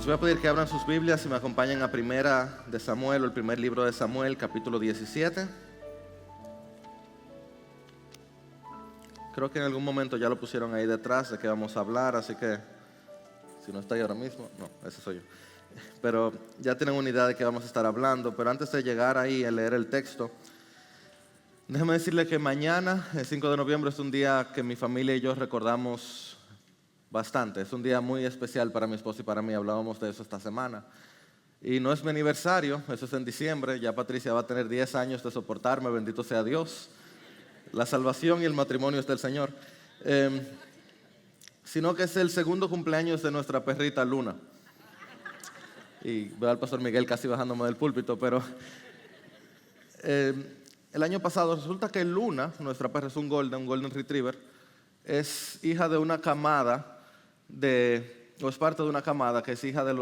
Les voy a pedir que abran sus Biblias y me acompañen a Primera de Samuel, o el primer libro de Samuel, capítulo 17. Creo que en algún momento ya lo pusieron ahí detrás de qué vamos a hablar, así que si no está ahí ahora mismo, no, ese soy yo. Pero ya tienen una idea de qué vamos a estar hablando. Pero antes de llegar ahí a leer el texto, déjeme decirle que mañana, el 5 de noviembre, es un día que mi familia y yo recordamos bastante. Es un día muy especial para mi esposa y para mí. Hablábamos de eso esta semana. Y no es mi aniversario, eso es en diciembre. Ya Patricia va a tener 10 años de soportarme, bendito sea Dios. La salvación y el matrimonio es del Señor. Sino que es el segundo cumpleaños de nuestra perrita Luna. Y veo al pastor Miguel casi bajándome del púlpito, pero el año pasado resulta que Luna, nuestra perra, es un golden retriever, es hija de una camada o es parte de una camada que es hija de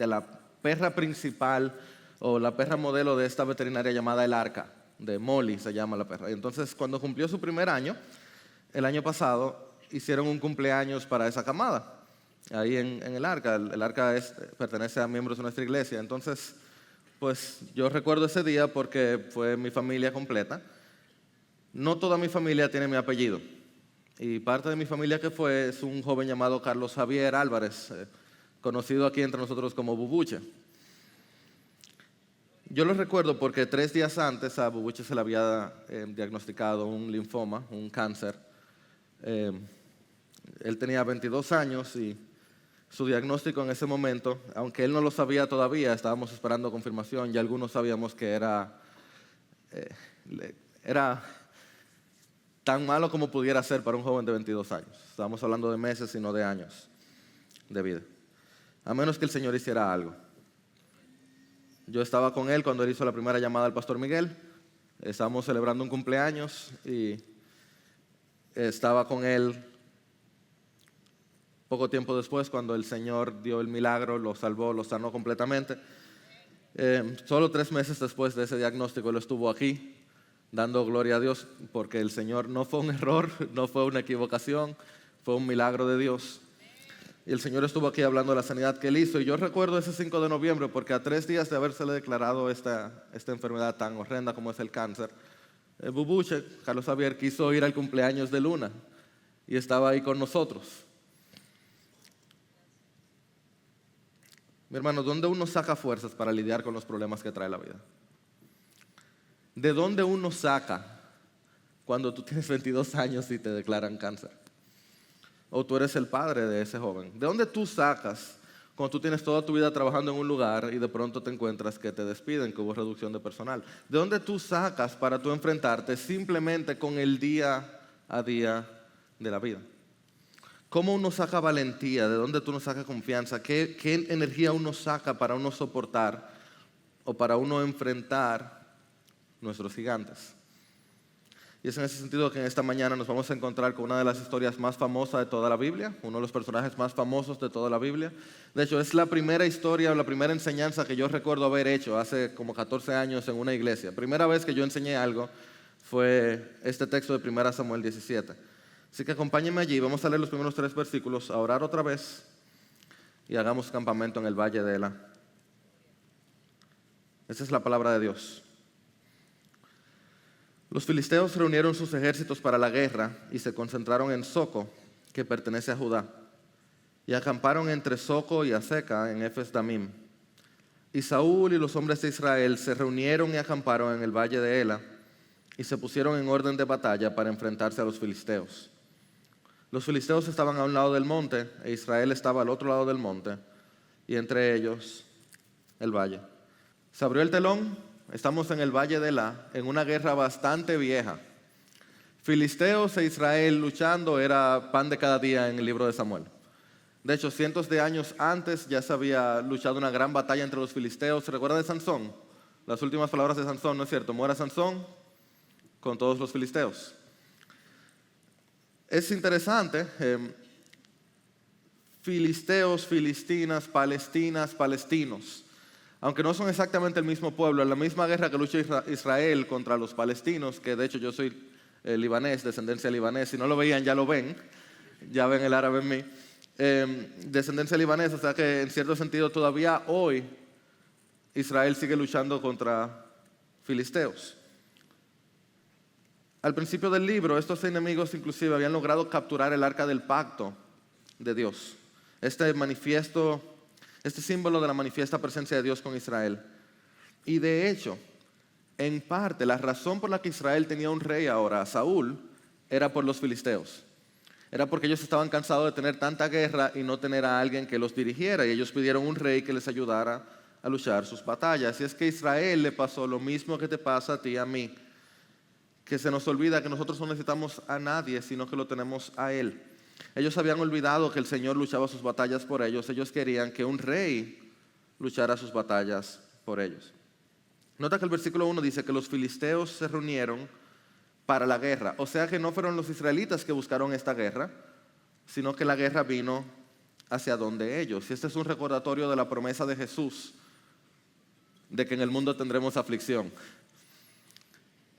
la perra principal o la perra modelo de esta veterinaria llamada El Arca, de Molly se llama la perra. Y entonces, cuando cumplió su primer año, el año pasado, hicieron un cumpleaños para esa camada, ahí en El Arca. El Arca pertenece a miembros de nuestra iglesia. Entonces, pues yo recuerdo ese día porque fue mi familia completa. No toda mi familia tiene mi apellido. Y parte de mi familia que fue es un joven llamado Carlos Javier Álvarez, conocido aquí entre nosotros como Bubuche. Yo lo recuerdo porque 3 días antes a Bubuche se le había diagnosticado un linfoma, un cáncer. Él tenía 22 años y su diagnóstico en ese momento, aunque él no lo sabía todavía, estábamos esperando confirmación, ya algunos sabíamos que era tan malo como pudiera ser para un joven de 22 años. Estábamos hablando de meses y no de años de vida. A menos que el Señor hiciera algo. Yo estaba con él cuando él hizo la primera llamada al pastor Miguel. Estábamos celebrando un cumpleaños y estaba con él poco tiempo después cuando el Señor dio el milagro, lo salvó, lo sanó completamente. Solo 3 meses después de ese diagnóstico él estuvo aquí dando gloria a Dios, porque el Señor no fue un error, no fue una equivocación, fue un milagro de Dios. Y el Señor estuvo aquí hablando de la sanidad que él hizo. Y yo recuerdo ese 5 de noviembre porque a 3 días de habérsele declarado esta enfermedad tan horrenda como es el cáncer, Bubuche, Carlos Javier, quiso ir al cumpleaños de Luna y estaba ahí con nosotros. Mi hermano, ¿dónde uno saca fuerzas para lidiar con los problemas que trae la vida? ¿De dónde uno saca cuando tú tienes 22 años y te declaran cáncer? O tú eres el padre de ese joven. ¿De dónde tú sacas cuando tú tienes toda tu vida trabajando en un lugar y de pronto te encuentras que te despiden, que hubo reducción de personal? ¿De dónde tú sacas para tú enfrentarte simplemente con el día a día de la vida? ¿Cómo uno saca valentía? ¿De dónde tú no sacas confianza? ¿Qué energía uno saca para uno soportar o para uno enfrentar nuestros gigantes? Y es en ese sentido que en esta mañana nos vamos a encontrar con una de las historias más famosas de toda la Biblia, uno de los personajes más famosos de toda la Biblia. De hecho, es la primera historia o la primera enseñanza que yo recuerdo haber hecho hace como 14 años en una iglesia. Primera vez que yo enseñé algo fue este texto de 1 Samuel 17. Así que acompáñenme allí, vamos a leer los primeros 3 versículos, a orar otra vez y hagamos campamento en el valle de Ela. Esa es la palabra de Dios. Los filisteos reunieron sus ejércitos para la guerra y se concentraron en Soco, que pertenece a Judá, y acamparon entre Soco y Azeca en Efes Damim. Y Saúl y los hombres de Israel se reunieron y acamparon en el valle de Ela y se pusieron en orden de batalla para enfrentarse a los filisteos. Los filisteos estaban a un lado del monte e Israel estaba al otro lado del monte, y entre ellos el valle. Se abrió el telón. Estamos en el valle de Ela, en una guerra bastante vieja. Filisteos e Israel luchando era pan de cada día en el libro de Samuel. De hecho, cientos de años antes ya se había luchado una gran batalla entre los filisteos. ¿Se recuerda de Sansón? Las últimas palabras de Sansón, ¿no es cierto? Muera Sansón con todos los filisteos. Es interesante. Filisteos, filistinas, palestinas, palestinos. Aunque no son exactamente el mismo pueblo, en la misma guerra que lucha Israel contra los palestinos, que de hecho yo soy libanés, descendencia libanés, si no lo veían ya lo ven, ya ven el árabe en mí. descendencia libanesa, o sea que en cierto sentido todavía hoy Israel sigue luchando contra filisteos. Al principio del libro, estos enemigos inclusive habían logrado capturar el arca del pacto de Dios. Este símbolo de la manifiesta presencia de Dios con Israel. Y de hecho, en parte, la razón por la que Israel tenía un rey ahora, Saúl, era por los filisteos. Era porque ellos estaban cansados de tener tanta guerra y no tener a alguien que los dirigiera. Y ellos pidieron un rey que les ayudara a luchar sus batallas. Y es que a Israel le pasó lo mismo que te pasa a ti y a mí. Que se nos olvida que nosotros no necesitamos a nadie, sino que lo tenemos a Él. Ellos habían olvidado que el Señor luchaba sus batallas por ellos. Ellos querían que un rey luchara sus batallas por ellos. Nota que el versículo 1 dice que los filisteos se reunieron para la guerra. O sea que no fueron los israelitas que buscaron esta guerra, sino que la guerra vino hacia donde ellos. Y este es un recordatorio de la promesa de Jesús, de que en el mundo tendremos aflicción.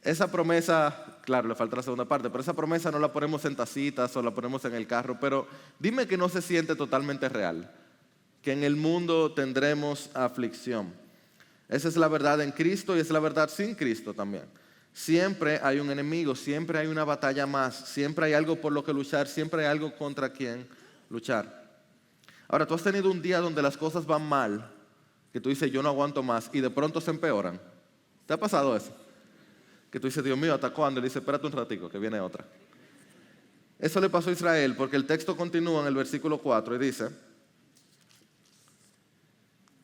Esa promesa, claro, le falta la segunda parte, pero esa promesa no la ponemos en tacitas o la ponemos en el carro, pero dime que no se siente totalmente real, que en el mundo tendremos aflicción. Esa es la verdad en Cristo y es la verdad sin Cristo también. Siempre hay un enemigo, siempre hay una batalla más, siempre hay algo por lo que luchar, siempre hay algo contra quien luchar. Ahora, tú has tenido un día donde las cosas van mal, que tú dices, yo no aguanto más, y de pronto se empeoran. ¿Te ha pasado eso? Que tú dices, Dios mío, ¿hasta cuándo? Y le dice, espérate un ratico, que viene otra. Eso le pasó a Israel, porque el texto continúa en el versículo 4 y dice,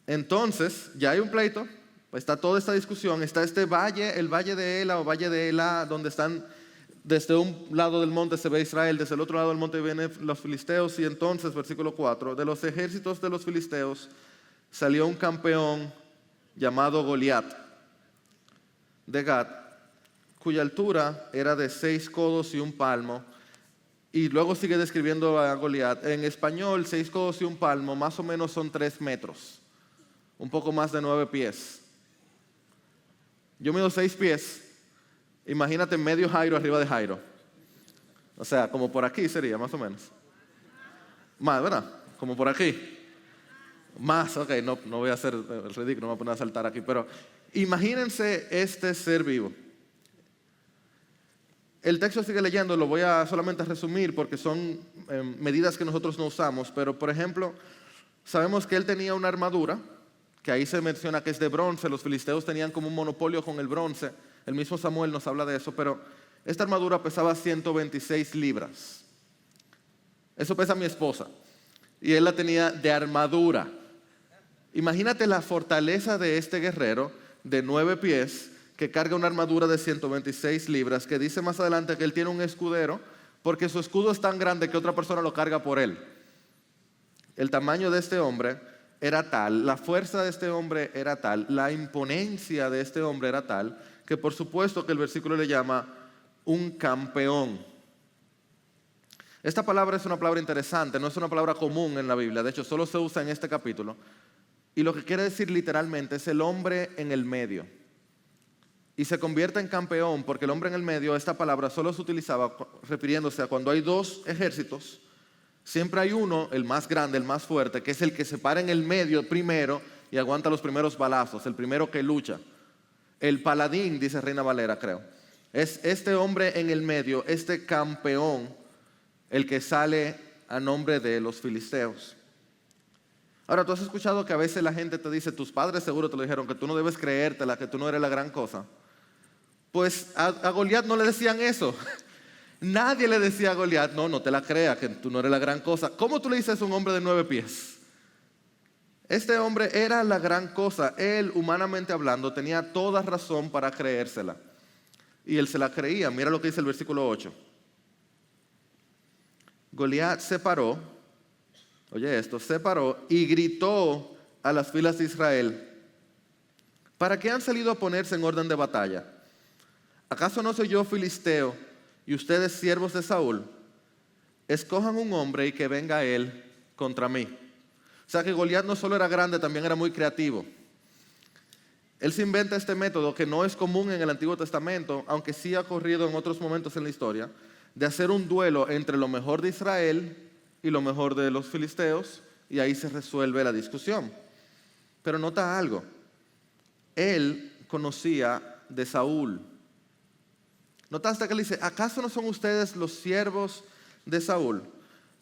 entonces, ya hay un pleito, está toda esta discusión, está este valle, el valle de Ela o valle de Ela, donde están, desde un lado del monte se ve Israel, desde el otro lado del monte vienen los filisteos, y entonces, versículo 4, de los ejércitos de los filisteos salió un campeón llamado Goliat de Gat, cuya altura era de 6 codos y un palmo, y luego sigue describiendo a Goliat. En español, 6 codos y un palmo, más o menos son 3 metros, un poco más de 9 pies. Yo mido 6 pies, imagínate medio Jairo arriba de Jairo. O sea, como por aquí sería, más o menos. Más, ¿verdad? Como por aquí. Más, ok, no voy a hacer el ridículo, no me voy a poner a saltar aquí, pero imagínense este ser vivo. El texto sigue leyendo, lo voy a solamente resumir porque son medidas que nosotros no usamos, pero por ejemplo, sabemos que él tenía una armadura, que ahí se menciona que es de bronce, los filisteos tenían como un monopolio con el bronce, el mismo Samuel nos habla de eso, pero esta armadura pesaba 126 libras. Eso pesa mi esposa, y él la tenía de armadura. Imagínate la fortaleza de este guerrero de 9 pies, que carga una armadura de 126 libras, que dice más adelante que él tiene un escudero, porque su escudo es tan grande que otra persona lo carga por él. El tamaño de este hombre era tal, la fuerza de este hombre era tal, la imponencia de este hombre era tal, que por supuesto que el versículo le llama un campeón. Esta palabra es una palabra interesante, no es una palabra común en la Biblia, de hecho solo se usa en este capítulo, y lo que quiere decir literalmente es el hombre en el medio. Y se convierte en campeón porque el hombre en el medio, esta palabra solo se utilizaba refiriéndose a cuando hay 2 ejércitos, siempre hay uno, el más grande, el más fuerte, que es el que se para en el medio primero y aguanta los primeros balazos, el primero que lucha. El paladín, dice Reina Valera, creo. Es este hombre en el medio, este campeón, el que sale a nombre de los filisteos. Ahora, tú has escuchado que a veces la gente te dice, tus padres seguro te lo dijeron, que tú no debes creértela, que tú no eres la gran cosa. Pues a Goliat no le decían eso. Nadie le decía a Goliat, no te la creas, que tú no eres la gran cosa. ¿Cómo tú le dices a un hombre de 9 pies? Este hombre era la gran cosa. Él, humanamente hablando, tenía toda razón para creérsela. Y él se la creía. Mira lo que dice el versículo 8. Goliat se paró, oye esto, se paró y gritó a las filas de Israel, ¿para qué han salido a ponerse en orden de batalla? ¿Acaso no soy yo filisteo y ustedes siervos de Saúl? Escojan un hombre y que venga él contra mí. O sea que Goliat no solo era grande, también era muy creativo. Él se inventa este método que no es común en el Antiguo Testamento, aunque sí ha ocurrido en otros momentos en la historia, de hacer un duelo entre lo mejor de Israel y lo mejor de los filisteos, y ahí se resuelve la discusión. Pero nota algo, él conocía de Saúl. Notaste que él dice, ¿acaso no son ustedes los siervos de Saúl?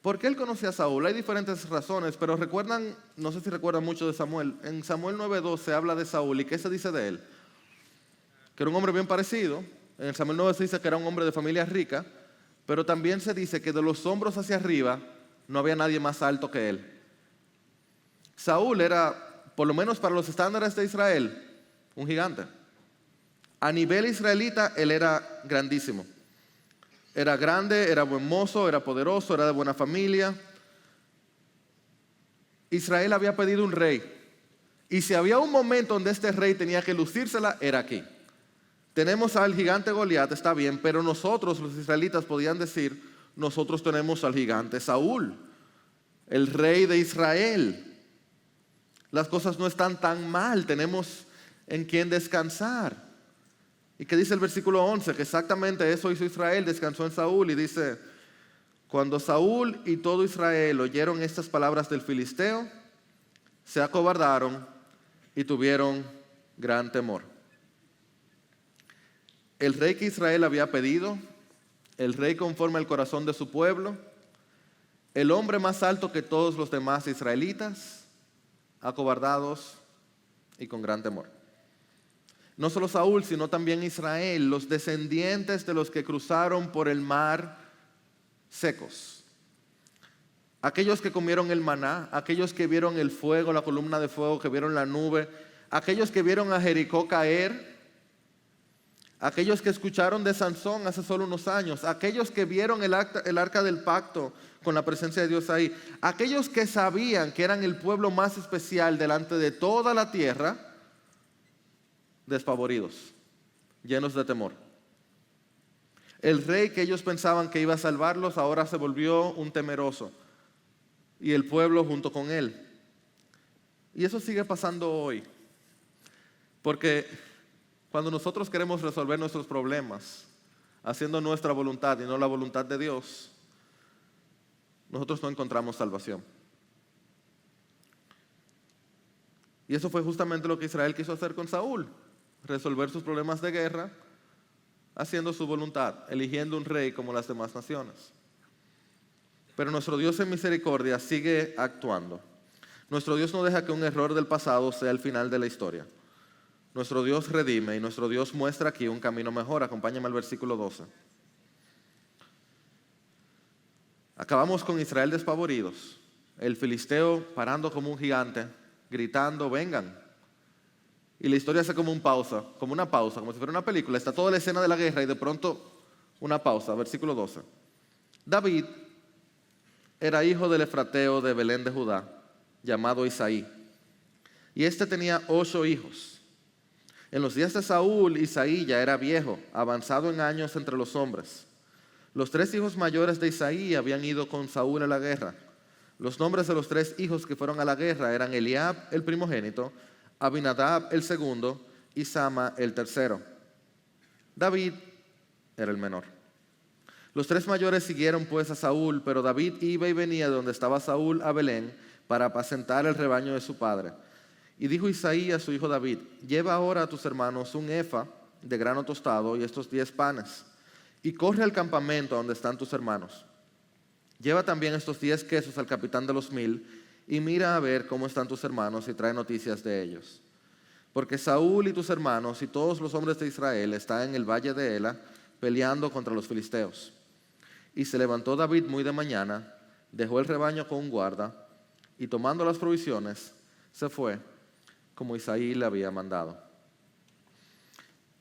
¿Por qué él conocía a Saúl? Hay diferentes razones, pero recuerdan, no sé si recuerdan mucho de Samuel. En Samuel 9:2 se habla de Saúl, ¿y qué se dice de él? Que era un hombre bien parecido. En Samuel 9 se dice que era un hombre de familia rica, pero también se dice que de los hombros hacia arriba no había nadie más alto que él. Saúl era, por lo menos para los estándares de Israel, un gigante. A nivel israelita, él era grandísimo. Era grande, era buen mozo, era poderoso, era de buena familia. Israel había pedido un rey. Y si había un momento donde este rey tenía que lucírsela, era aquí. Tenemos al gigante Goliat, está bien, pero nosotros, los israelitas, podían decir, nosotros tenemos al gigante Saúl, el rey de Israel. Las cosas no están tan mal, tenemos en quien descansar. ¿Y qué dice el versículo 11? Que exactamente eso hizo Israel, descansó en Saúl, y dice, cuando Saúl y todo Israel oyeron estas palabras del filisteo, se acobardaron y tuvieron gran temor. El rey que Israel había pedido, el rey conforme al corazón de su pueblo, el hombre más alto que todos los demás israelitas, acobardados y con gran temor. No solo Saúl, sino también Israel, los descendientes de los que cruzaron por el mar secos. Aquellos que comieron el maná, aquellos que vieron el fuego, la columna de fuego, que vieron la nube, aquellos que vieron a Jericó caer, aquellos que escucharon de Sansón hace solo unos años, aquellos que vieron el arca del pacto con la presencia de Dios ahí, aquellos que sabían que eran el pueblo más especial delante de toda la tierra, despavoridos, llenos de temor. El rey que ellos pensaban que iba a salvarlos ahora se volvió un temeroso, y el pueblo junto con él. Y eso sigue pasando hoy, porque cuando nosotros queremos resolver nuestros problemas haciendo nuestra voluntad y no la voluntad de Dios, nosotros no encontramos salvación. Y eso fue justamente lo que Israel quiso hacer con Saúl, resolver sus problemas de guerra haciendo su voluntad, eligiendo un rey como las demás naciones. Pero nuestro Dios en misericordia sigue actuando. Nuestro Dios no deja que un error del pasado sea el final de la historia. Nuestro Dios redime y nuestro Dios muestra aquí un camino mejor. Acompáñame al versículo 12. Acabamos con Israel despavoridos, el filisteo parando como un gigante, gritando, vengan. Y la historia hace como una pausa, como si fuera una película. Está toda la escena de la guerra y de pronto una pausa. Versículo 12. David era hijo del efrateo de Belén de Judá, llamado Isaí. Y este tenía 8 hijos. En los días de Saúl, Isaí ya era viejo, avanzado en años entre los hombres. Los 3 hijos mayores de Isaí habían ido con Saúl a la guerra. Los nombres de los 3 hijos que fueron a la guerra eran Eliab, el primogénito, Abinadab el segundo y Sama el tercero. David era el menor. Los 3 mayores siguieron pues a Saúl, pero David iba y venía de donde estaba Saúl a Belén para apacentar el rebaño de su padre. Y dijo Isaí a su hijo David, lleva ahora a tus hermanos un efa de grano tostado y estos 10 panes, y corre al campamento donde están tus hermanos. Lleva también estos 10 quesos al capitán de los 1000, y mira a ver cómo están tus hermanos y trae noticias de ellos. Porque Saúl y tus hermanos y todos los hombres de Israel están en el valle de Ela peleando contra los filisteos. Y se levantó David muy de mañana, dejó el rebaño con un guarda, y tomando las provisiones, se fue, como Isaí le había mandado.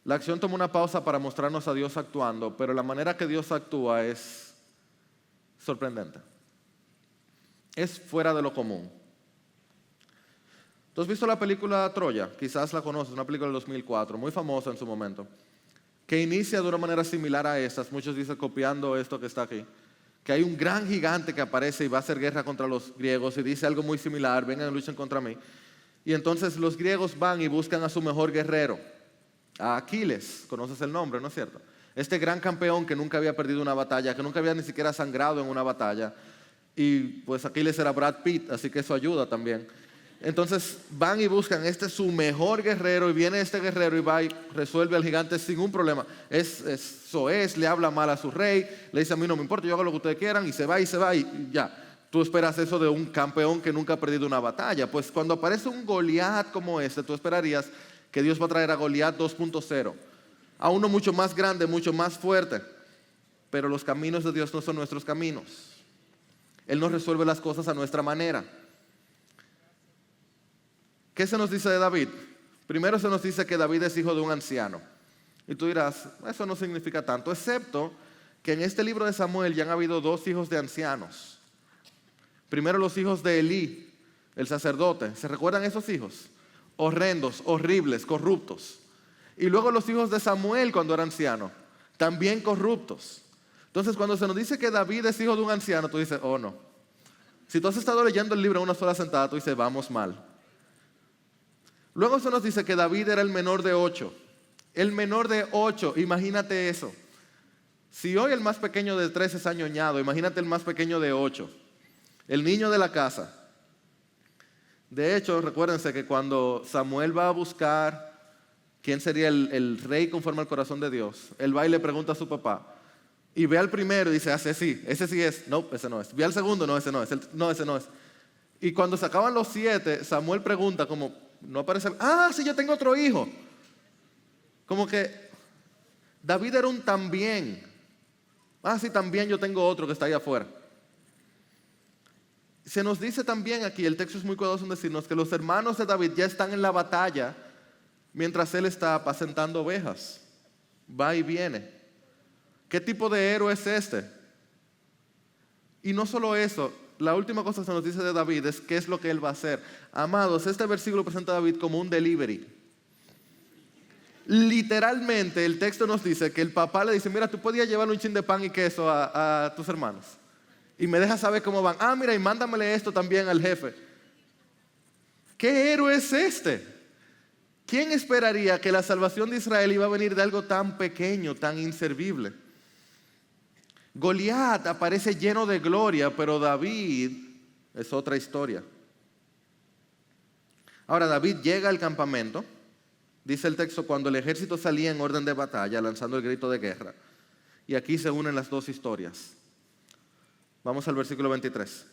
La acción toma una pausa para mostrarnos a Dios actuando, pero la manera que Dios actúa es sorprendente. Es fuera de lo común. ¿Tú has visto la película Troya? Quizás la conoces, una película del 2004, muy famosa en su momento, que inicia de una manera similar a estas, muchos dicen copiando esto que está aquí, que hay un gran gigante que aparece y va a hacer guerra contra los griegos y dice algo muy similar, vengan y luchen contra mí. Y entonces los griegos van y buscan a su mejor guerrero, a Aquiles, conoces el nombre, ¿no es cierto? Este gran campeón que nunca había perdido una batalla, que nunca había ni siquiera sangrado en una batalla, Y pues Aquiles era Brad Pitt, así que eso ayuda también. Entonces van y buscan, este es su mejor guerrero, y viene este guerrero y va y resuelve al gigante sin un problema. Es soez, le habla mal a su rey, le dice: a mí no me importa, yo hago lo que ustedes quieran, y se va y ya. Tú esperas eso de un campeón que nunca ha perdido una batalla. Pues cuando aparece un Goliat como este, tú esperarías que Dios va a traer a Goliat 2.0, a uno mucho más grande, mucho más fuerte. Pero los caminos de Dios no son nuestros caminos. Él nos resuelve las cosas a nuestra manera. ¿Qué se nos dice de David? Primero se nos dice que David es hijo de un anciano. Y tú dirás, eso no significa tanto, excepto que en este libro de Samuel ya han habido 2 hijos de ancianos. Primero los hijos de Elí, el sacerdote. ¿Se recuerdan esos hijos? Horrendos, horribles, corruptos. Y luego los hijos de Samuel cuando era anciano, también corruptos. Entonces cuando se nos dice que David es hijo de un anciano, tú dices, oh no. Si tú has estado leyendo el libro en una sola sentada, tú dices, vamos mal. Luego se nos dice que David era el menor de 8. El menor de 8, imagínate eso. Si hoy el más pequeño de 3 es añoñado, imagínate el más pequeño de 8. El niño de la casa. De hecho, recuérdense que cuando Samuel va a buscar quién sería el rey conforme al corazón de Dios, él va y le pregunta a su papá. Y ve al primero y dice, ese sí es. No, ese no es. Ve al segundo, no, ese no es. No, ese no es. Y cuando se acaban los 7, Samuel pregunta como, no aparece. Sí, yo tengo otro hijo. Como que David era un también. Sí, también yo tengo otro que está ahí afuera. Se nos dice también aquí, el texto es muy cuidadoso en decirnos que los hermanos de David ya están en la batalla mientras él está apacentando ovejas. Va y viene. ¿Qué tipo de héroe es este? Y no solo eso, la última cosa que se nos dice de David es qué es lo que él va a hacer. Amados, este versículo presenta a David como un delivery. Literalmente el texto nos dice que el papá le dice, mira, tú podías llevar un chin de pan y queso a tus hermanos. Y me dejas saber cómo van. Mira, y mándamele esto también al jefe. ¿Qué héroe es este? ¿Quién esperaría que la salvación de Israel iba a venir de algo tan pequeño, tan inservible? Goliat aparece lleno de gloria, pero David es otra historia. Ahora David llega al campamento, dice el texto, cuando el ejército salía en orden de batalla, lanzando el grito de guerra. Y aquí se unen las 2 historias. Vamos al versículo 23.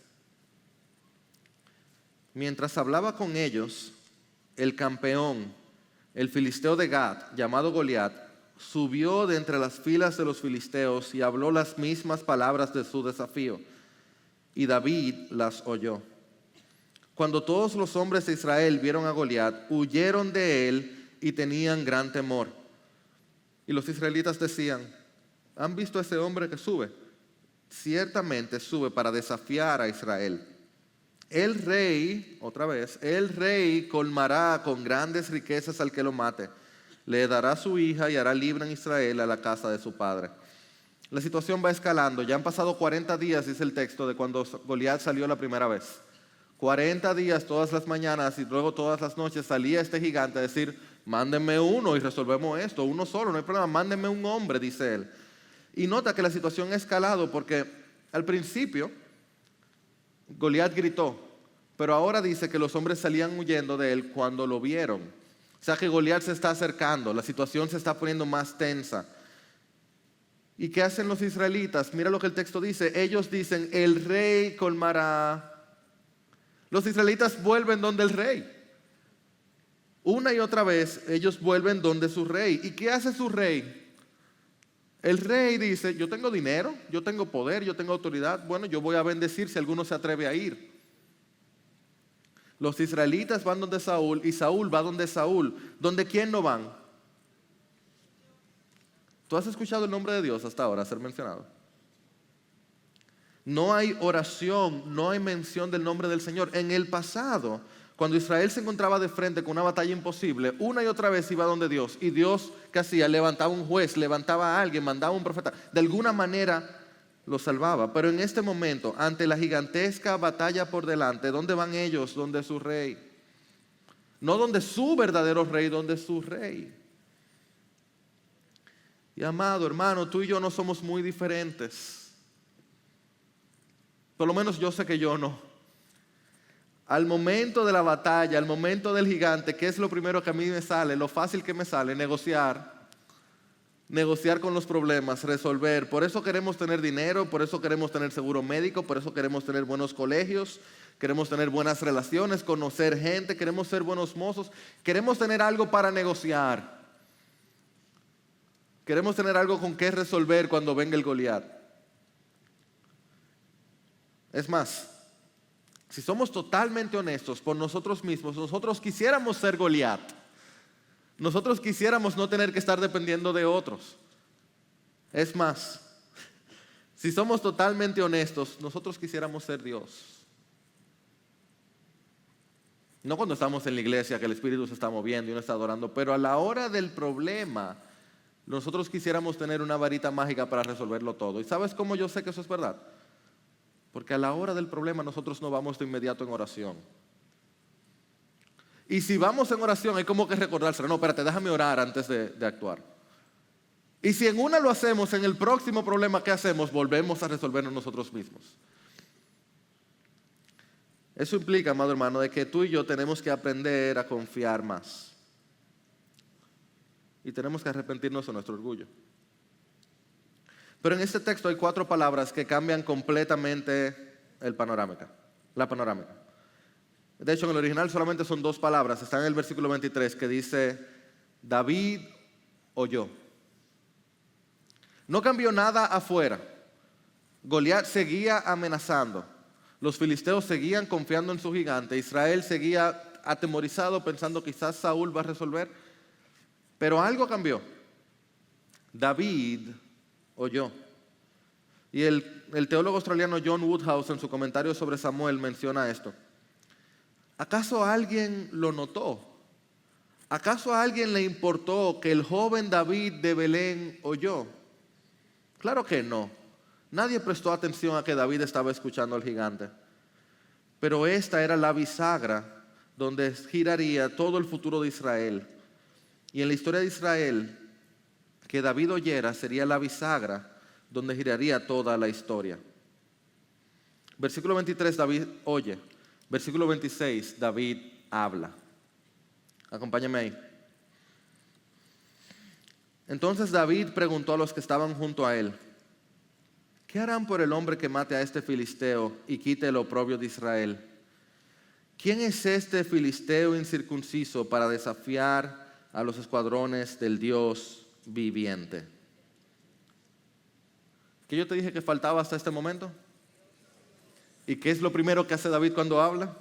Mientras hablaba con ellos, el campeón, el filisteo de Gat, llamado Goliat, subió de entre las filas de los filisteos y habló las mismas palabras de su desafío. Y David las oyó. Cuando todos los hombres de Israel vieron a Goliat, huyeron de él y tenían gran temor. Y los israelitas decían, ¿han visto a ese hombre que sube? Ciertamente sube para desafiar a Israel. El rey, otra vez, el rey colmará con grandes riquezas al que lo mate. Le dará su hija y hará libre en Israel a la casa de su padre. La situación va escalando. Ya han pasado 40 días, dice el texto, de cuando Goliat salió la primera vez. 40 días todas las mañanas y luego todas las noches salía este gigante a decir, mándenme uno y resolvemos esto, uno solo, no hay problema, mándenme un hombre, dice él. Y nota que la situación ha escalado porque al principio Goliat gritó, pero ahora dice que los hombres salían huyendo de él cuando lo vieron. O sea que Goliat se está acercando, la situación se está poniendo más tensa. ¿Y qué hacen los israelitas? Mira lo que el texto dice. Ellos dicen, el rey colmará. Los israelitas vuelven donde el rey. Una y otra vez ellos vuelven donde su rey. ¿Y qué hace su rey? El rey dice, yo tengo dinero, yo tengo poder, yo tengo autoridad. Bueno, yo voy a bendecir si alguno se atreve a ir. Los israelitas van donde Saúl y Saúl va donde Saúl. ¿Donde quién no van? ¿Tú has escuchado el nombre de Dios hasta ahora ser mencionado? No hay oración, no hay mención del nombre del Señor. En el pasado, cuando Israel se encontraba de frente con una batalla imposible, una y otra vez iba donde Dios. Y Dios, ¿qué hacía? Levantaba un juez, levantaba a alguien, mandaba un profeta. De alguna manera lo salvaba. Pero en este momento, ante la gigantesca batalla por delante, ¿dónde van ellos? Donde su rey. No donde su verdadero rey, donde su rey. Y amado hermano, tú y yo no somos muy diferentes. Por lo menos yo sé que yo no. Al momento de la batalla, al momento del gigante, ¿qué es lo primero que a mí me sale? Lo fácil que me sale, negociar con los problemas, resolver. Por eso queremos tener dinero, por eso queremos tener seguro médico, por eso queremos tener buenos colegios, queremos tener buenas relaciones, conocer gente, queremos ser buenos mozos, queremos tener algo para negociar. Queremos tener algo con qué resolver cuando venga el Goliat. Es más, si somos totalmente honestos por nosotros mismos, nosotros quisiéramos ser Goliat. Nosotros quisiéramos no tener que estar dependiendo de otros. Es más, si somos totalmente honestos, nosotros quisiéramos ser Dios. No cuando estamos en la iglesia, que el Espíritu se está moviendo y uno está adorando, pero a la hora del problema, nosotros quisiéramos tener una varita mágica para resolverlo todo. ¿Y sabes cómo yo sé que eso es verdad? Porque a la hora del problema nosotros no vamos de inmediato en oración. Y si vamos en oración hay como que recordarse, no, espérate, déjame orar antes de actuar. Y si en una lo hacemos, en el próximo problema que hacemos, volvemos a resolvernos nosotros mismos. Eso implica, amado hermano, de que tú y yo tenemos que aprender a confiar más. Y tenemos que arrepentirnos de nuestro orgullo. Pero en este texto hay 4 palabras que cambian completamente la panorámica. De hecho, en el original solamente son 2 palabras. Está en el versículo 23 que dice, David oyó. No cambió nada afuera. Goliat seguía amenazando. Los filisteos seguían confiando en su gigante. Israel seguía atemorizado pensando quizás Saúl va a resolver. Pero algo cambió. David oyó. Y el teólogo australiano John Woodhouse en su comentario sobre Samuel menciona esto. ¿Acaso alguien lo notó? ¿Acaso a alguien le importó que el joven David de Belén oyó? Claro que no. Nadie prestó atención a que David estaba escuchando al gigante. Pero esta era la bisagra donde giraría todo el futuro de Israel. Y en la historia de Israel, que David oyera sería la bisagra donde giraría toda la historia. Versículo 23, David oye. Versículo 26, David habla. Acompáñame ahí. Entonces David preguntó a los que estaban junto a él, ¿qué harán por el hombre que mate a este filisteo y quite el oprobio de Israel? ¿Quién es este filisteo incircunciso para desafiar a los escuadrones del Dios viviente? ¿Qué yo te dije que faltaba hasta este momento? ¿Y qué es lo primero que hace David cuando habla?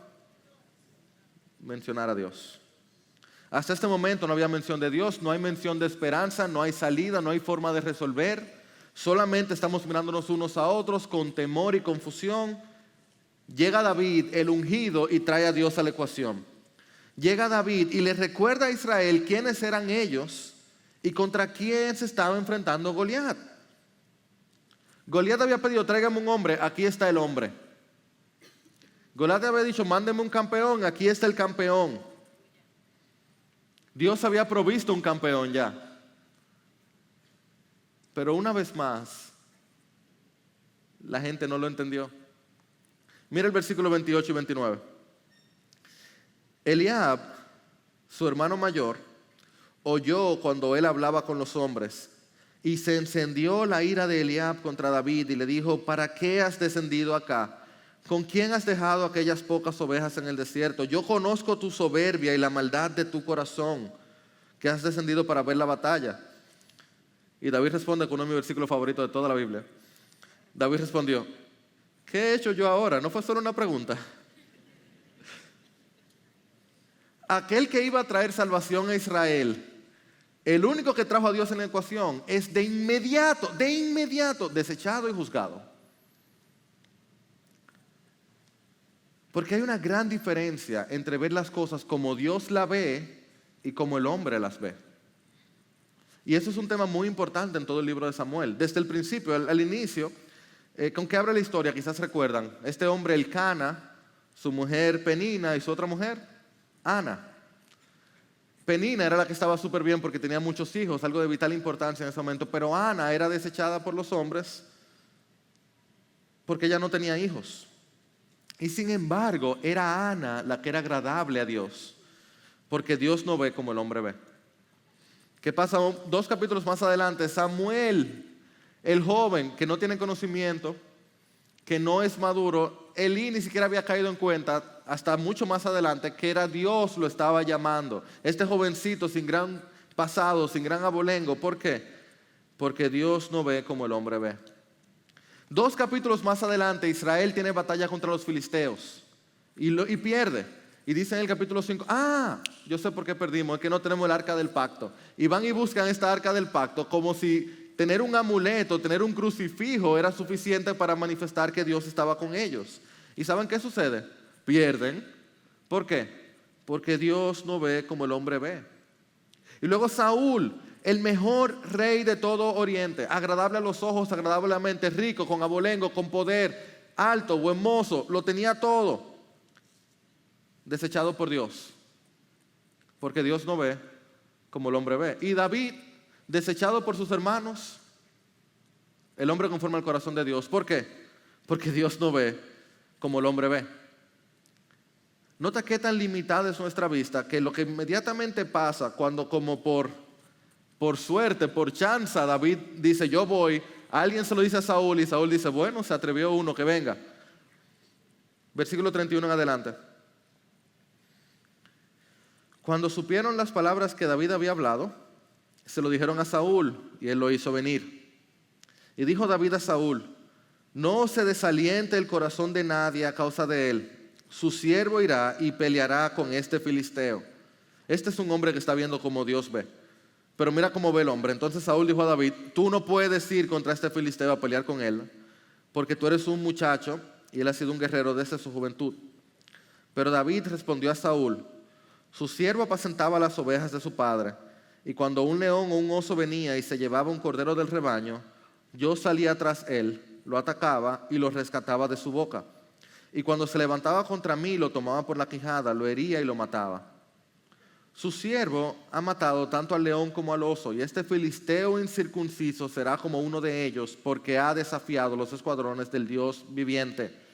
Mencionar a Dios. Hasta este momento no había mención de Dios, no hay mención de esperanza, no hay salida, no hay forma de resolver. Solamente estamos mirándonos unos a otros con temor y confusión. Llega David, el ungido, y trae a Dios a la ecuación. Llega David y le recuerda a Israel quiénes eran ellos y contra quién se estaba enfrentando Goliat. Goliat había pedido, tráigame un hombre, aquí está el hombre. Goliat había dicho, mándeme un campeón, aquí está el campeón. Dios había provisto un campeón ya. Pero una vez más, la gente no lo entendió. Mira el versículo 28 y 29. Eliab, su hermano mayor, oyó cuando él hablaba con los hombres y se encendió la ira de Eliab contra David y le dijo, ¿para qué has descendido acá? ¿Con quién has dejado aquellas pocas ovejas en el desierto? Yo conozco tu soberbia y la maldad de tu corazón, que has descendido para ver la batalla. Y David responde con uno de mis versículos favoritos de toda la Biblia. David respondió, ¿qué he hecho yo ahora? No fue solo una pregunta. Aquel que iba a traer salvación a Israel, el único que trajo a Dios en la ecuación, es de inmediato, desechado y juzgado. Porque hay una gran diferencia entre ver las cosas como Dios las ve y como el hombre las ve. Y eso es un tema muy importante en todo el libro de Samuel. Desde el principio, al inicio, con que abre la historia, quizás recuerdan, este hombre Elcana, su mujer Penina y su otra mujer, Ana. Penina era la que estaba súper bien porque tenía muchos hijos, algo de vital importancia en ese momento, pero Ana era desechada por los hombres porque ella no tenía hijos. Y sin embargo, era Ana la que era agradable a Dios, porque Dios no ve como el hombre ve. ¿Qué pasa? 2 capítulos más adelante, Samuel, el joven que no tiene conocimiento, que no es maduro, Elí ni siquiera había caído en cuenta hasta mucho más adelante que era Dios lo estaba llamando. Este jovencito sin gran pasado, sin gran abolengo. ¿Por qué? Porque Dios no ve como el hombre ve. 2 capítulos más adelante, Israel tiene batalla contra los filisteos y pierde. Y dice en el capítulo 5, yo sé por qué perdimos, es que no tenemos el arca del pacto. Y van y buscan esta arca del pacto como si tener un amuleto, tener un crucifijo era suficiente para manifestar que Dios estaba con ellos. ¿Y saben qué sucede? Pierden. ¿Por qué? Porque Dios no ve como el hombre ve. Y luego Saúl, el mejor rey de todo Oriente, agradable a los ojos, agradable a la mente, rico, con abolengo, con poder, alto, buen mozo, lo tenía todo. Desechado por Dios, porque Dios no ve como el hombre ve. Y David, desechado por sus hermanos, el hombre conforme al corazón de Dios. ¿Por qué? Porque Dios no ve como el hombre ve. Nota qué tan limitada es nuestra vista, que lo que inmediatamente pasa cuando como por suerte, por chanza, David dice yo voy, alguien se lo dice a Saúl y Saúl dice bueno, se atrevió uno, que venga. Versículo 31 en adelante. Cuando supieron las palabras que David había hablado, se lo dijeron a Saúl y él lo hizo venir. Y dijo David a Saúl, no se desaliente el corazón de nadie a causa de él. Su siervo irá y peleará con este filisteo. Este es un hombre que está viendo como Dios ve. Pero mira cómo ve el hombre. Entonces Saúl dijo a David, tú no puedes ir contra este filisteo a pelear con él, porque tú eres un muchacho y él ha sido un guerrero desde su juventud. Pero David respondió a Saúl, su siervo apacentaba las ovejas de su padre, y cuando un león o un oso venía y se llevaba un cordero del rebaño, yo salía tras él, lo atacaba y lo rescataba de su boca. Y cuando se levantaba contra mí, lo tomaba por la quijada, lo hería y lo mataba. Su siervo ha matado tanto al león como al oso, y este filisteo incircunciso será como uno de ellos, porque ha desafiado los escuadrones del Dios viviente.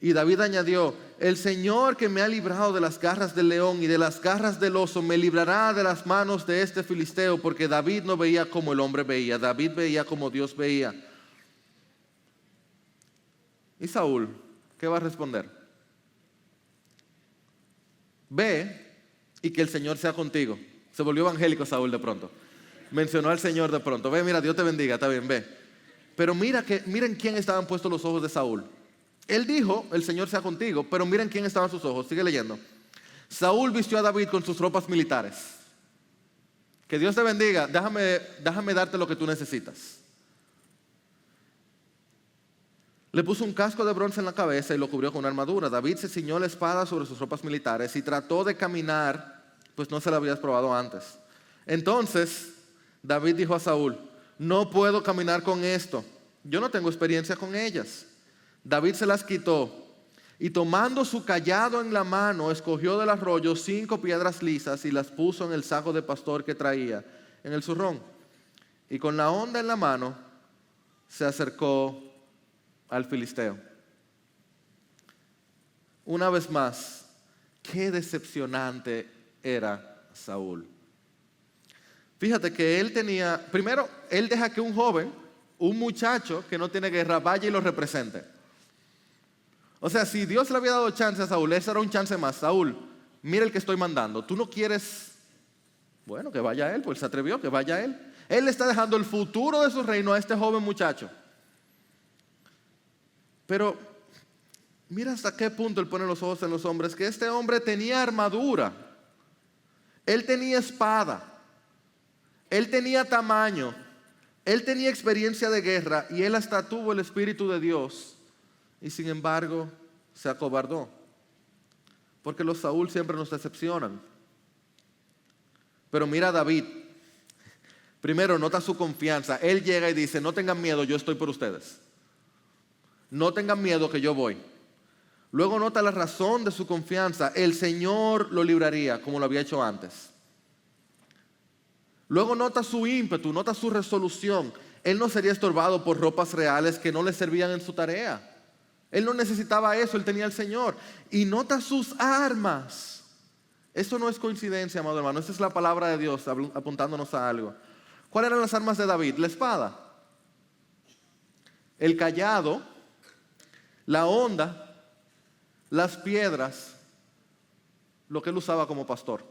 Y David añadió, el Señor que me ha librado de las garras del león y de las garras del oso, me librará de las manos de este filisteo, porque David no veía como el hombre veía, David veía como Dios veía. ¿Y Saúl qué va a responder? Ve y que el Señor sea contigo. Se volvió evangélico Saúl de pronto. Mencionó al Señor de pronto. Ve, mira, Dios te bendiga, está bien, ve. Pero miren quién estaban puestos los ojos de Saúl. Él dijo, el Señor sea contigo, pero miren quién estaban sus ojos. Sigue leyendo. Saúl vistió a David con sus ropas militares. Que Dios te bendiga, déjame darte lo que tú necesitas. Le puso un casco de bronce en la cabeza y lo cubrió con una armadura. David se ciñó la espada sobre sus ropas militares y trató de caminar, pues no se la habías probado antes. Entonces David dijo a Saúl, no puedo caminar con esto, yo no tengo experiencia con ellas. David se las quitó y tomando su cayado en la mano, escogió del arroyo 5 piedras lisas y las puso en el saco de pastor que traía en el zurrón. Y con la honda en la mano se acercó al filisteo. Una vez más, qué decepcionante era Saúl. Fíjate que primero, él deja que un joven, un muchacho que no tiene guerra, vaya y lo represente. O sea, si Dios le había dado chance a Saúl, ese era un chance más. Saúl, mira el que estoy mandando. Tú no quieres, bueno, que vaya él, pues se atrevió, que vaya él. Él le está dejando el futuro de su reino a este joven muchacho. Pero mira hasta qué punto él pone los ojos en los hombres, que este hombre tenía armadura, él tenía espada, él tenía tamaño, él tenía experiencia de guerra y él hasta tuvo el Espíritu de Dios. Y sin embargo, se acobardó. Porque los Saúl siempre nos decepcionan. Pero mira a David. Primero, nota su confianza. Él llega y dice, no tengan miedo, yo estoy por ustedes. No tengan miedo que yo voy. Luego nota la razón de su confianza. El Señor lo libraría como lo había hecho antes. Luego nota su ímpetu, nota su resolución. Él no sería estorbado por ropas reales que no le servían en su tarea. Él no necesitaba eso, él tenía al Señor. Y nota sus armas. Esto no es coincidencia, amado hermano. Esta es la palabra de Dios apuntándonos a algo. ¿Cuáles eran las armas de David? La espada, el cayado, la honda, las piedras, lo que él usaba como pastor,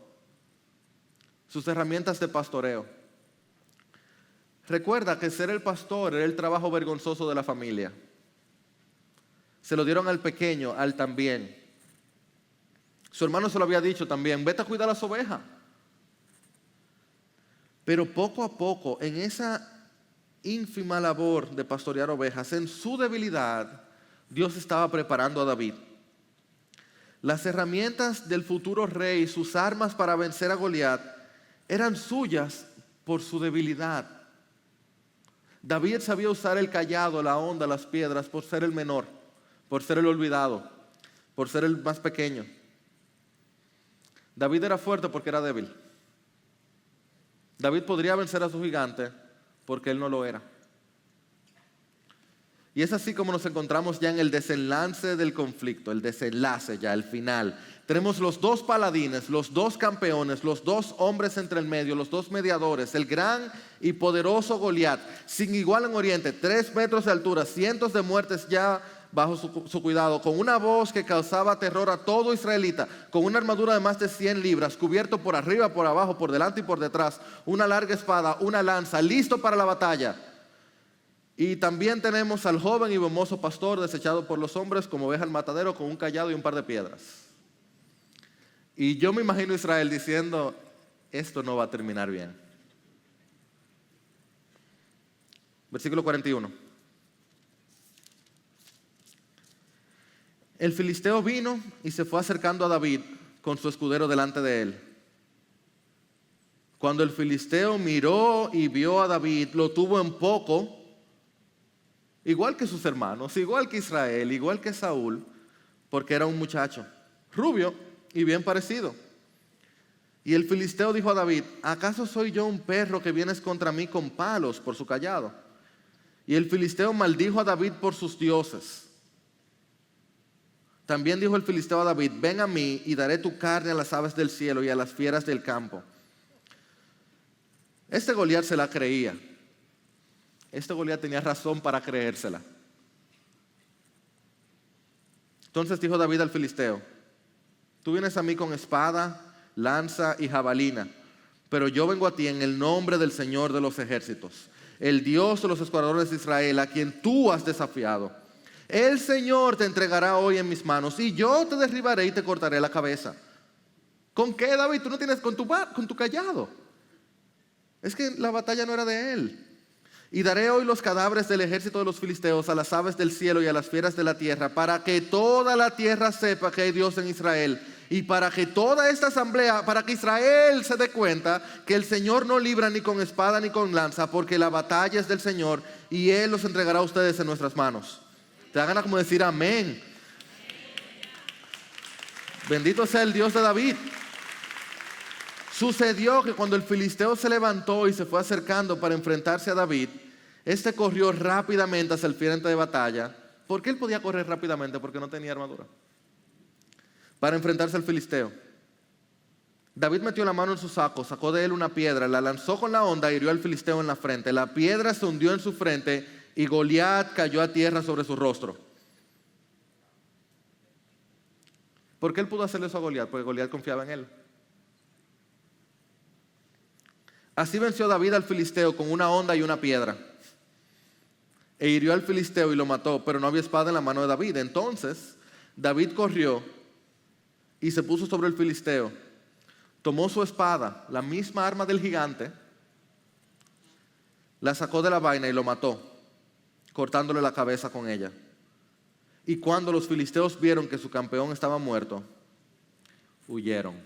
sus herramientas de pastoreo. Recuerda que ser el pastor era el trabajo vergonzoso de la familia. Se lo dieron al pequeño, al también. Su hermano se lo había dicho también, vete a cuidar las ovejas. Pero poco a poco, en esa ínfima labor de pastorear ovejas, en su debilidad, Dios estaba preparando a David. Las herramientas del futuro rey, sus armas para vencer a Goliat, eran suyas por su debilidad. David sabía usar el cayado, la honda, las piedras, por ser el menor, por ser el olvidado, por ser el más pequeño. David era fuerte porque era débil. David podría vencer a su gigante porque él no lo era. Y es así como nos encontramos ya en el desenlace del conflicto, el desenlace ya, el final. Tenemos los dos paladines, los dos campeones, los dos hombres entre el medio, los dos mediadores, el gran y poderoso Goliat, sin igual en Oriente, 3 metros de altura, cientos de muertes ya bajo su cuidado, con una voz que causaba terror a todo israelita, con una armadura de más de 100 libras, cubierto por arriba, por abajo, por delante y por detrás, una larga espada, una lanza, listo para la batalla. Y también tenemos al joven y hermoso pastor desechado por los hombres como oveja al matadero con un cayado y un par de piedras. Y yo me imagino a Israel diciendo, esto no va a terminar bien. Versículo 41. El filisteo vino y se fue acercando a David con su escudero delante de él. Cuando el filisteo miró y vio a David, lo tuvo en poco, igual que sus hermanos, igual que Israel, igual que Saúl, porque era un muchacho, rubio y bien parecido. Y el filisteo dijo a David, ¿acaso soy yo un perro que vienes contra mí con palos por su cayado? Y el filisteo maldijo a David por sus dioses. También dijo el filisteo a David, ven a mí y daré tu carne a las aves del cielo y a las fieras del campo. Este Goliat se la creía. Este Goliat tenía razón para creérsela. Entonces dijo David al filisteo, tú vienes a mí con espada, lanza y jabalina, pero yo vengo a ti en el nombre del Señor de los ejércitos, el Dios de los escuadrones de Israel, a quien tú has desafiado. El Señor te entregará hoy en mis manos y yo te derribaré y te cortaré la cabeza. ¿Con qué, David? Tú no tienes con tu cayado. Es que la batalla no era de él. Y daré hoy los cadáveres del ejército de los filisteos a las aves del cielo y a las fieras de la tierra, para que toda la tierra sepa que hay Dios en Israel, y para que toda esta asamblea, para que Israel se dé cuenta que el Señor no libra ni con espada ni con lanza, porque la batalla es del Señor y Él los entregará a ustedes en nuestras manos. Te hagan como decir amén. Bendito sea el Dios de David. Sucedió que cuando el filisteo se levantó y se fue acercando para enfrentarse a David, este corrió rápidamente hacia el frente de batalla. ¿Por qué él podía correr rápidamente? Porque no tenía armadura. Para enfrentarse al filisteo. David metió la mano en su saco, sacó de él una piedra, la lanzó con la honda y hirió al filisteo en la frente. La piedra se hundió en su frente y Goliat cayó a tierra sobre su rostro. ¿Por qué él pudo hacerle eso a Goliat? Porque Goliat confiaba en él. Así venció David al filisteo con una honda y una piedra. E hirió al filisteo y lo mató, pero no había espada en la mano de David. Entonces David corrió y se puso sobre el filisteo. Tomó su espada, la misma arma del gigante, la sacó de la vaina y lo mató, cortándole la cabeza con ella. Y cuando los filisteos vieron que su campeón estaba muerto, huyeron.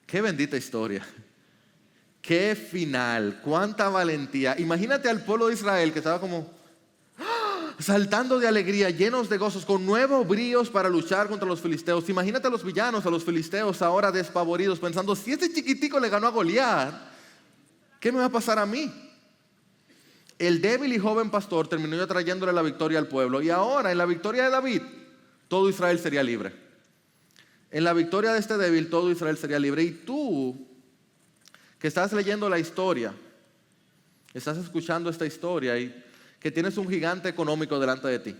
Qué bendita historia. Qué final, cuánta valentía. Imagínate al pueblo de Israel que estaba como saltando de alegría, llenos de gozos, con nuevos bríos para luchar contra los filisteos. Imagínate a los villanos, a los filisteos ahora despavoridos, pensando, si este chiquitico le ganó a Goliat, ¿qué me va a pasar a mí? el débil y joven pastor terminó trayéndole la victoria al pueblo. Y ahora, en la victoria de David, todo Israel sería libre. En la victoria de este débil, todo Israel sería libre. Y tú, que estás leyendo la historia, estás escuchando esta historia y que tienes un gigante económico delante de ti,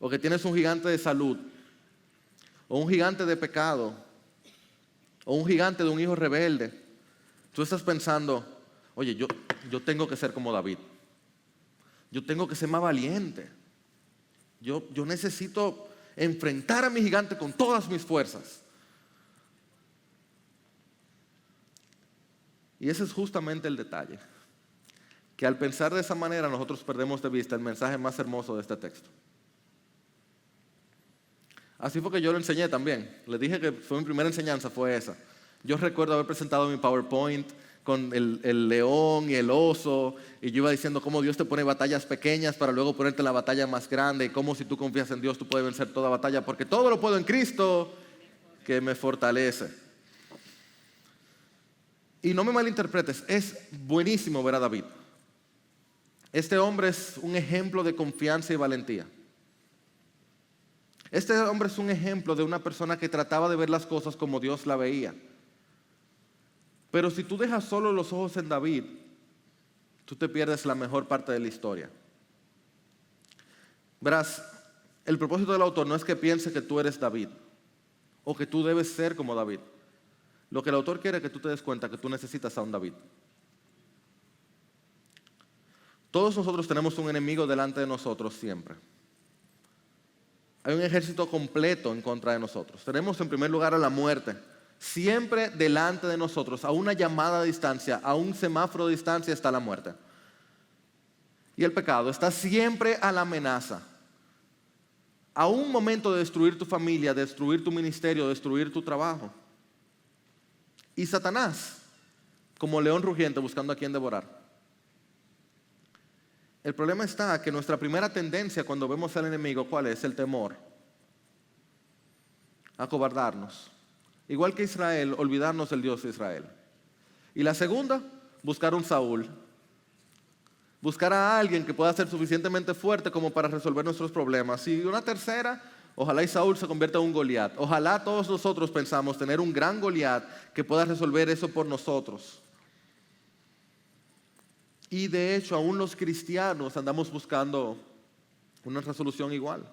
o que tienes un gigante de salud, o un gigante de pecado, o un gigante de un hijo rebelde, tú estás pensando, oye, yo tengo que ser como David. Yo tengo que ser más valiente. Yo necesito enfrentar a mi gigante con todas mis fuerzas. Y ese es justamente el detalle. Que al pensar de esa manera nosotros perdemos de vista el mensaje más hermoso de este texto. Así fue que yo lo enseñé también. Les dije que mi primera enseñanza fue esa. Yo recuerdo haber presentado mi PowerPoint con el león y el oso, y yo iba diciendo cómo Dios te pone batallas pequeñas para luego ponerte la batalla más grande, y cómo si tú confías en Dios tú puedes vencer toda batalla, porque todo lo puedo en Cristo que me fortalece. Y no me malinterpretes, es buenísimo ver a David. Este hombre es un ejemplo de confianza y valentía. Este hombre es un ejemplo de una persona que trataba de ver las cosas como Dios la veía. Pero si tú dejas solo los ojos en David, tú te pierdes la mejor parte de la historia. Verás, el propósito del autor no es que piense que tú eres David o que tú debes ser como David. Lo que el autor quiere es que tú te des cuenta que tú necesitas a un David. Todos nosotros tenemos un enemigo delante de nosotros siempre. Hay un ejército completo en contra de nosotros. Tenemos en primer lugar a la muerte. Siempre delante de nosotros, a una llamada de distancia, a un semáforo de distancia está la muerte. Y el pecado está siempre a la amenaza. A un momento de destruir tu familia, destruir tu ministerio, destruir tu trabajo. Y Satanás, como león rugiente buscando a quien devorar. El problema está que nuestra primera tendencia cuando vemos al enemigo, ¿cuál es? El temor. Acobardarnos. Igual que Israel, olvidarnos del Dios de Israel. Y la segunda, buscar un Saúl. Buscar a alguien que pueda ser suficientemente fuerte como para resolver nuestros problemas. Y una tercera, ojalá y Saúl se convierta en un Goliat. Ojalá todos nosotros pensamos tener un gran Goliat que pueda resolver eso por nosotros. Y de hecho, aún los cristianos andamos buscando una resolución igual.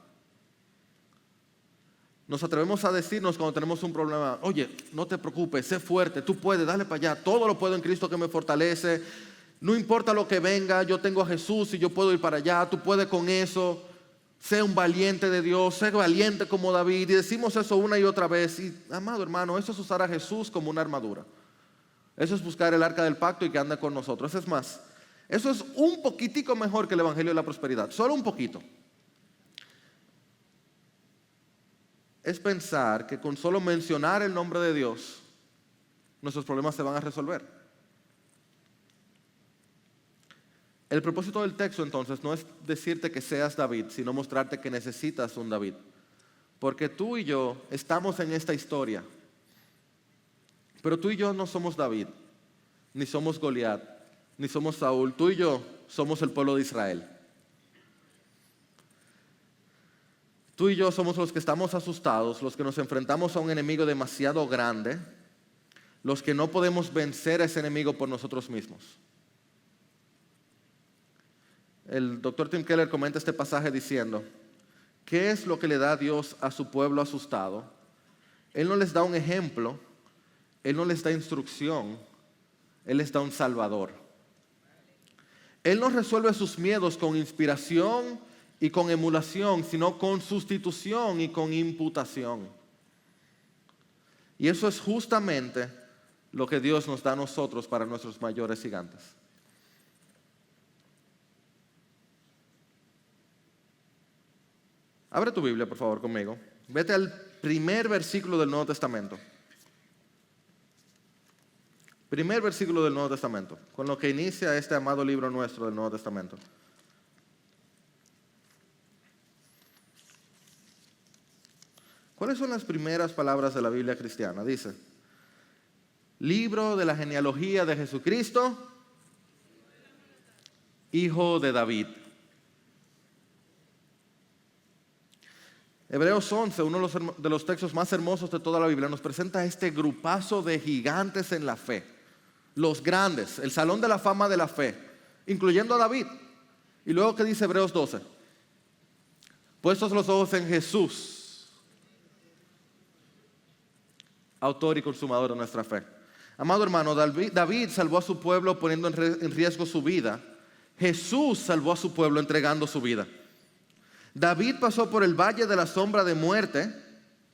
Nos atrevemos a decirnos cuando tenemos un problema, oye, no te preocupes, sé fuerte, tú puedes, dale para allá, todo lo puedo en Cristo que me fortalece, no importa lo que venga, yo tengo a Jesús y yo puedo ir para allá, tú puedes con eso, sé un valiente de Dios, sé valiente como David, y decimos eso una y otra vez, y amado hermano, eso es usar a Jesús como una armadura, eso es buscar el arca del pacto y que ande con nosotros, es más, eso es un poquitico mejor que el evangelio de la prosperidad, solo un poquito. Es pensar que con solo mencionar el nombre de Dios, nuestros problemas se van a resolver. El propósito del texto entonces no es decirte que seas David, sino mostrarte que necesitas un David. Porque tú y yo estamos en esta historia, pero tú y yo no somos David, ni somos Goliat, ni somos Saúl. Tú y yo somos el pueblo de Israel. Tú y yo somos los que estamos asustados, los que nos enfrentamos a un enemigo demasiado grande, los que no podemos vencer a ese enemigo por nosotros mismos. El doctor Tim Keller comenta este pasaje diciendo, ¿qué es lo que le da Dios a su pueblo asustado? Él no les da un ejemplo, Él no les da instrucción, Él les da un salvador. Él no resuelve sus miedos con inspiración y con emulación, sino con sustitución y con imputación. Y eso es justamente lo que Dios nos da a nosotros para nuestros mayores gigantes. Abre tu Biblia, por favor, conmigo. Vete al primer versículo del Nuevo Testamento. Primer versículo del Nuevo Testamento, con lo que inicia este amado libro nuestro del Nuevo Testamento. ¿Cuáles son las primeras palabras de la Biblia cristiana? Dice, libro de la genealogía de Jesucristo, hijo de David. Hebreos 11, uno de los textos más hermosos de toda la Biblia, nos presenta este grupazo de gigantes en la fe. Los grandes, el salón de la fama de la fe, incluyendo a David. Y luego, ¿qué dice Hebreos 12? Puestos los ojos en Jesús, autor y consumador de nuestra fe. Amado hermano, David salvó a su pueblo poniendo en riesgo su vida. Jesús salvó a su pueblo entregando su vida. David pasó por el valle de la sombra de muerte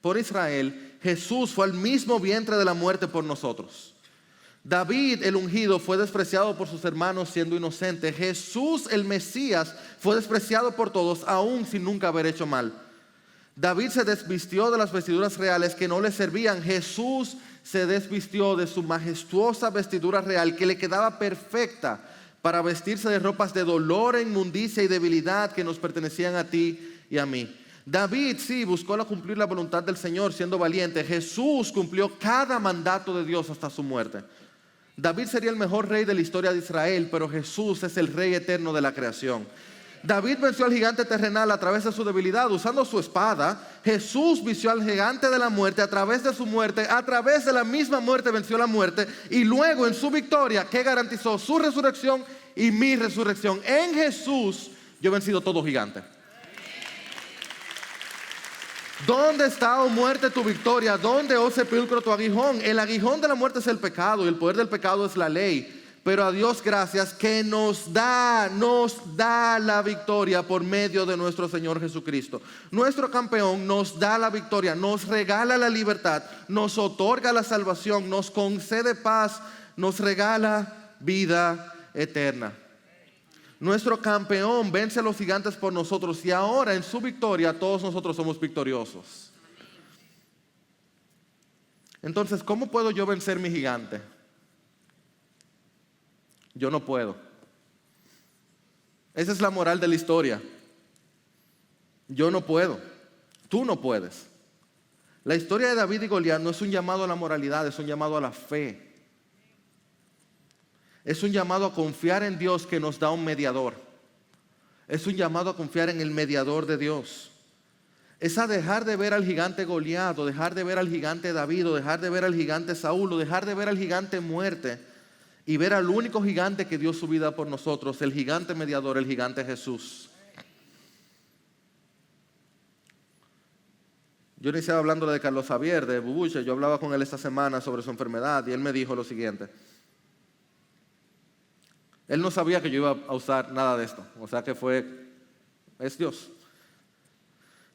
por Israel. Jesús fue al mismo vientre de la muerte por nosotros. David, el ungido, fue despreciado por sus hermanos siendo inocente. Jesús, el Mesías, fue despreciado por todos, aún sin nunca haber hecho mal. David se desvistió de las vestiduras reales que no le servían. Jesús se desvistió de su majestuosa vestidura real que le quedaba perfecta para vestirse de ropas de dolor, inmundicia y debilidad que nos pertenecían a ti y a mí. David sí buscó cumplir la voluntad del Señor siendo valiente. Jesús cumplió cada mandato de Dios hasta su muerte. David sería el mejor rey de la historia de Israel, pero Jesús es el rey eterno de la creación. David venció al gigante terrenal a través de su debilidad usando su espada. Jesús venció al gigante de la muerte a través de su muerte. A través de la misma muerte venció la muerte. Y luego en su victoria, que garantizó su resurrección y mi resurrección. En Jesús yo he vencido todo gigante. ¿Dónde está, oh muerte, tu victoria? ¿Dónde, oh sepulcro, tu aguijón? El aguijón de la muerte es el pecado y el poder del pecado es la ley. Pero a Dios gracias que nos da la victoria por medio de nuestro Señor Jesucristo. Nuestro campeón nos da la victoria, nos regala la libertad, nos otorga la salvación, nos concede paz, nos regala vida eterna. Nuestro campeón vence a los gigantes por nosotros y ahora en su victoria todos nosotros somos victoriosos. Entonces, ¿cómo puedo yo vencer mi gigante? Yo no puedo. Esa es la moral de la historia. Yo no puedo. Tú no puedes. La historia de David y Goliat no es un llamado a la moralidad, es un llamado a la fe. Es un llamado a confiar en Dios que nos da un mediador. Es un llamado a confiar en el mediador de Dios. Es a dejar de ver al gigante Goliat, o dejar de ver al gigante David, o dejar de ver al gigante Saúl, o dejar de ver al gigante muerte, y ver al único gigante que dio su vida por nosotros, el gigante mediador, el gigante Jesús. Yo iniciaba hablándole de Carlos Javier, de Bubuche. Yo hablaba con él esta semana sobre su enfermedad y él me dijo lo siguiente. Él no sabía que yo iba a usar nada de esto, o sea que es Dios.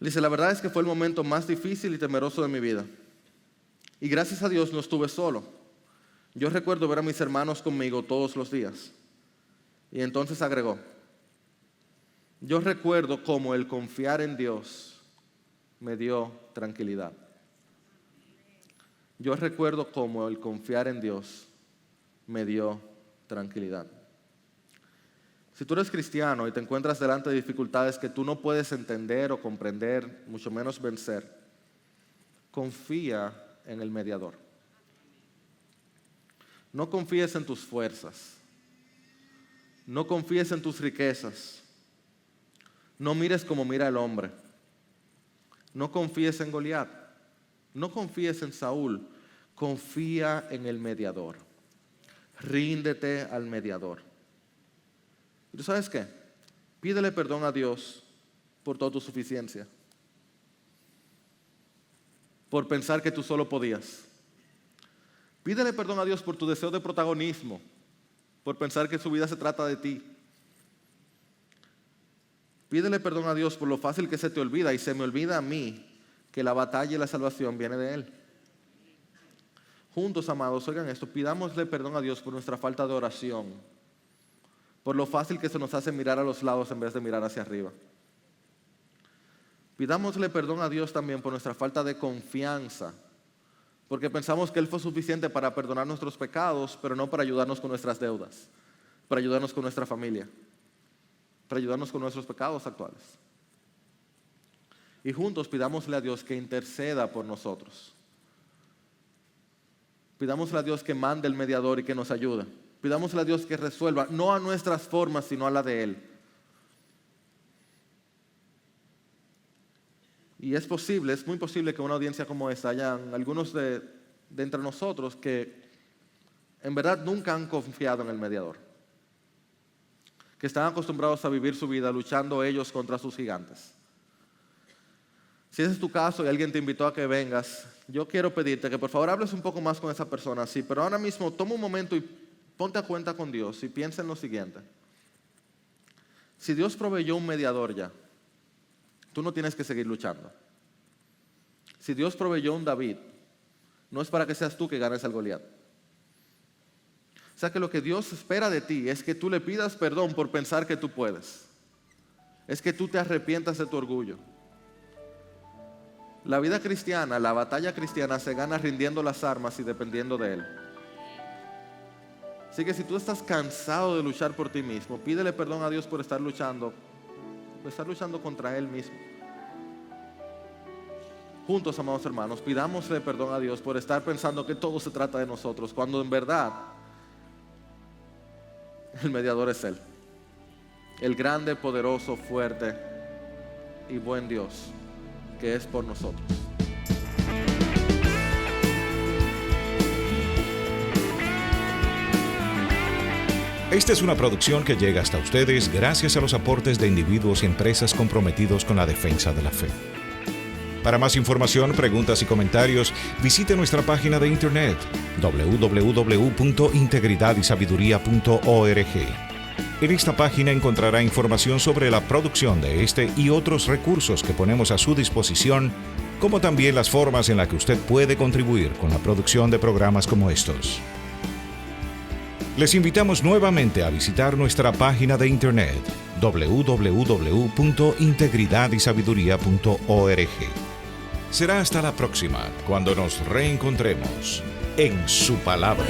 Dice, la verdad es que fue el momento más difícil y temeroso de mi vida. Y gracias a Dios no estuve solo. Yo recuerdo ver a mis hermanos conmigo todos los días. Y entonces agregó, yo recuerdo cómo el confiar en Dios me dio tranquilidad. Yo recuerdo cómo el confiar en Dios me dio tranquilidad. Si tú eres cristiano y te encuentras delante de dificultades que tú no puedes entender o comprender, mucho menos vencer, confía en el mediador. No confíes en tus fuerzas. No confíes en tus riquezas. No mires como mira el hombre. No confíes en Goliat. No confíes en Saúl. Confía en el mediador. Ríndete al mediador. ¿Y tú sabes qué? Pídele perdón a Dios por toda tu suficiencia. Por pensar que tú solo podías. Pídele perdón a Dios por tu deseo de protagonismo, por pensar que su vida se trata de ti. Pídele perdón a Dios por lo fácil que se te olvida, y se me olvida a mí que la batalla y la salvación viene de Él. Juntos, amados, oigan esto, pidámosle perdón a Dios por nuestra falta de oración, por lo fácil que se nos hace mirar a los lados en vez de mirar hacia arriba. Pidámosle perdón a Dios también por nuestra falta de confianza, porque pensamos que Él fue suficiente para perdonar nuestros pecados, pero no para ayudarnos con nuestras deudas, para ayudarnos con nuestra familia, para ayudarnos con nuestros pecados actuales. Y juntos pidámosle a Dios que interceda por nosotros. Pidámosle a Dios que mande el mediador y que nos ayude. Pidámosle a Dios que resuelva, no a nuestras formas, sino a la de Él. Y es posible, es muy posible que en una audiencia como esta hayan algunos de entre nosotros que en verdad nunca han confiado en el mediador, que están acostumbrados a vivir su vida luchando ellos contra sus gigantes. Si ese es tu caso y alguien te invitó a que vengas, yo quiero pedirte que por favor hables un poco más con esa persona, sí, pero ahora mismo toma un momento y ponte a cuenta con Dios y piensa en lo siguiente. Si Dios proveyó un mediador ya, tú no tienes que seguir luchando. Si Dios proveyó un David, no es para que seas tú que ganes al Goliat. O sea que lo que Dios espera de ti es que tú le pidas perdón por pensar que tú puedes. Es que tú te arrepientas de tu orgullo. La vida cristiana, la batalla cristiana se gana rindiendo las armas y dependiendo de Él. Así que si tú estás cansado de luchar por ti mismo, pídele perdón a Dios por estar luchando contra Él mismo. Juntos, amados hermanos, pidámosle perdón a Dios por estar pensando que todo se trata de nosotros, cuando en verdad el mediador es Él. El grande, poderoso, fuerte y buen Dios que es por nosotros. Esta es una producción que llega hasta ustedes gracias a los aportes de individuos y empresas comprometidos con la defensa de la fe. Para más información, preguntas y comentarios, visite nuestra página de internet www.integridadYsabiduría.org. En esta página encontrará información sobre la producción de este y otros recursos que ponemos a su disposición, como también las formas en las que usted puede contribuir con la producción de programas como estos. Les invitamos nuevamente a visitar nuestra página de internet www.integridadYsabiduría.org. Será hasta la próxima, cuando nos reencontremos en su palabra.